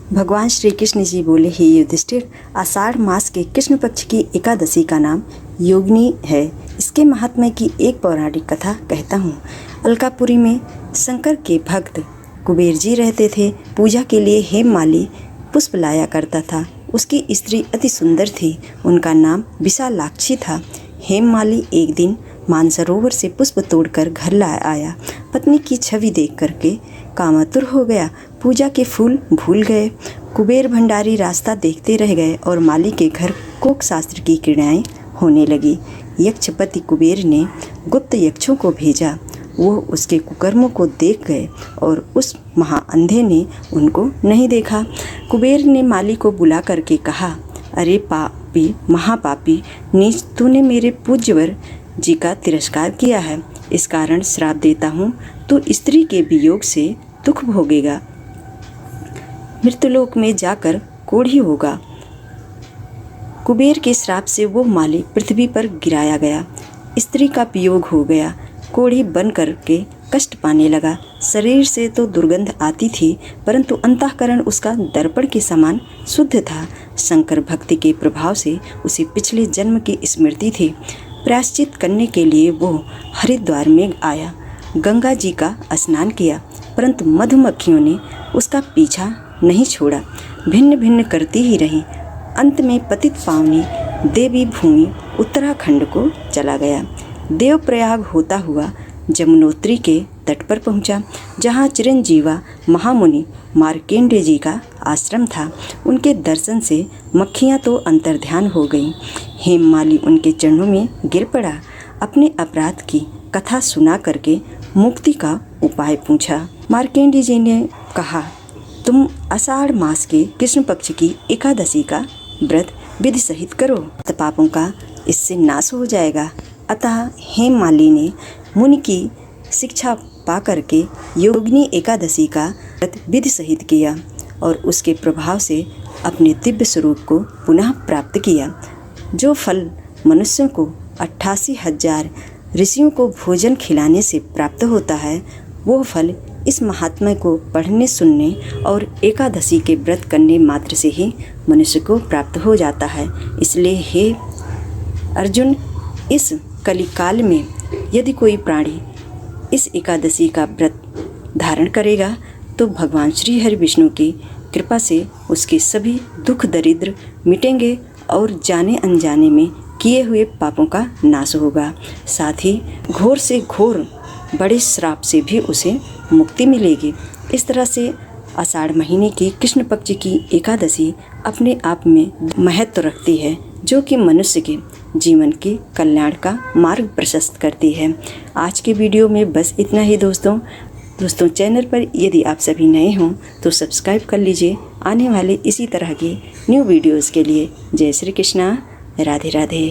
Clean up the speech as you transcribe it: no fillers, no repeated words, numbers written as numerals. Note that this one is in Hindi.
भगवान श्री कृष्ण जी बोले, हे युधिष्ठिर, आषाढ़ मास के कृष्ण पक्ष की एकादशी का नाम योगिनी है। इसके महात्म्य की एक पौराणिक कथा कहता हूँ। अलकापुरी में शंकर के भक्त कुबेर जी रहते थे। पूजा के लिए हेममाली पुष्प लाया करता था। उसकी स्त्री अति सुंदर थी। उनका नाम विशालाक्षी था। हेममाली एक दिन मानसरोवर से पुष्प तोड़कर घर ला आया। पत्नी की छवि देख करके कामातुर हो गया। पूजा के फूल भूल गए। कुबेर भंडारी रास्ता देखते रह गए और माली के घर कोक शास्त्र की क्रियाएं होने लगी। यक्षपति कुबेर ने गुप्त यक्षों को भेजा। वो उसके कुकर्मों को देख गए और उस महाअंधे ने उनको नहीं देखा। कुबेर ने माली को बुला करके कहा, अरे पापी, महापापी नीच, तूने मेरे पूज्यवर जी का तिरस्कार किया है। इस कारण श्राप देता हूँ, तू स्त्री के वियोग से दुख भोगेगा। मृत्युलोक में जाकर कोढ़ी होगा। कुबेर के श्राप से वो माली पृथ्वी पर गिराया गया। स्त्री का वियोग हो गया। कोढ़ी बन करके कष्ट पाने लगा। शरीर से तो दुर्गंध आती थी, परंतु अंतःकरण उसका दर्पण के समान शुद्ध था। शंकर भक्ति के प्रभाव से उसे पिछले जन्म की स्मृति थी। प्रायश्चित करने के लिए वो हरिद्वार में आया। गंगा जी का स्नान किया, परंतु मधुमक्खियों ने उसका पीछा नहीं छोड़ा। भिन्न भिन्न करती ही रही। अंत में पतित पावनी देवी भूमि उत्तराखंड को चला गया। देवप्रयाग होता हुआ जमुनोत्री के तट पर पहुंचा, जहां चिरंजीवा महामुनि मार्केंडेय जी का आश्रम था। उनके दर्शन से मक्खियां तो अंतर्ध्यान हो गईं। हेममाली उनके चरणों में गिर पड़ा। अपने अपराध की कथा सुना करके मुक्ति का उपाय पूछा। मार्केंडेय जी ने कहा, तुम आषाढ़ मास के कृष्ण पक्ष की एकादशी का व्रत विधि सहित करो, तो पापों का इससे नाश हो जाएगा। अतः हेममाली ने मुनि की शिक्षा पा करके योगिनी एकादशी का व्रत विधि सहित किया और उसके प्रभाव से अपने दिव्य स्वरूप को पुनः प्राप्त किया। जो फल मनुष्यों को 88,000 ऋषियों को भोजन खिलाने से प्राप्त होता है, वो फल इस महात्म्य को पढ़ने, सुनने और एकादशी के व्रत करने मात्र से ही मनुष्य को प्राप्त हो जाता है। इसलिए हे अर्जुन, इस कलिकाल में यदि कोई प्राणी इस एकादशी का व्रत धारण करेगा तो भगवान श्री हरि विष्णु की कृपा से उसके सभी दुख दरिद्र मिटेंगे और जाने अनजाने में किए हुए पापों का नाश होगा। साथ ही घोर से घोर बड़े श्राप से भी उसे मुक्ति मिलेगी। इस तरह से आषाढ़ महीने की कृष्ण पक्ष की एकादशी अपने आप में महत्व रखती है, जो कि मनुष्य के जीवन के कल्याण का मार्ग प्रशस्त करती है। आज के वीडियो में बस इतना ही दोस्तों। चैनल पर यदि आप सभी नए हों तो सब्सक्राइब कर लीजिए आने वाले इसी तरह के न्यू वीडियोज़ के लिए। जय श्री कृष्णा, राधे राधे।